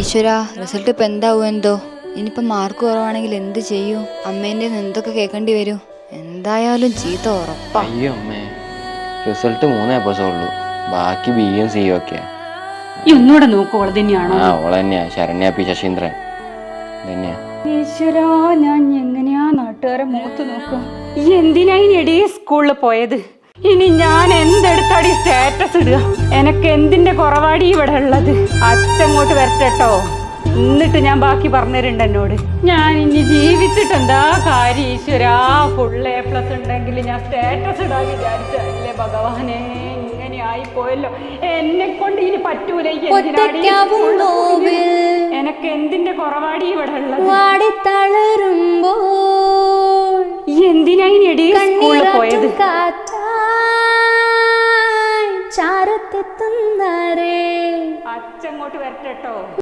ഈശ്വര, റിസൾട്ട് ഇപ്പം എന്താവും എന്തോ. ഇനിയിപ്പം മാർക്ക് കുറവാണെങ്കിൽ എന്ത് ചെയ്യും? അമ്മേൻ്റെ എന്തൊക്കെ കേൾക്കേണ്ടി വരും? എന്തായാലും ചീത്ത ഉറപ്പാ. അയ്യോ അമ്മേ, റിസൾട്ട് 3 ഉള്ളൂ. ബാക്കി ബിയും സിയും ഒക്കെ. ഒന്നുകൂടെ നോക്കോളെ തന്നെയാണോ? ആ, ഓളെ തന്നെയാ. ശരണ്യ പി ശശീന്ദ്രൻ തന്നെയാ. ഈശ്വരാ, ഞാൻ എങ്ങനെയാ നാട്ടുകാരെ മൂത്ത് നോക്കുക? ഈ എന്തിനാ ഇനി സ്കൂളിൽ പോയത്? ഇനി ഞാൻ എന്തെടുത്താടി സ്റ്റാറ്റസ് ഇടുക? എനക്ക് എന്തിന്റെ കുറവാടി ഇവിടെ ഉള്ളത്? അച്ഛങ്ങോട്ട് വരട്ടോ, എന്നിട്ട് ഞാൻ ബാക്കി പറഞ്ഞിട്ടുണ്ട് എന്നോട്. ഞാൻ ഇനി ജീവിച്ചിട്ട് എന്താ കാര്യം? ഈശ്വരാ, ഫുൾ A+ ഉണ്ടെങ്കിൽ ഞാൻ സ്റ്റാറ്റസ് ഇടാൻ വിചാരിച്ചല്ലേ ഭഗവാനെ. ഇങ്ങനെ ആയിപ്പോയല്ലോ. എന്നെ കൊണ്ട് ഇനി പറ്റൂല. എനക്ക് എന്തിന്റെ കുറവാടി ഇവിടെ ഉള്ളത്? എന്തിനാ ഇനി സ്കൂളിൽ പോയത്? അച്ഛങ്ങോട്ട് വരട്ടോ.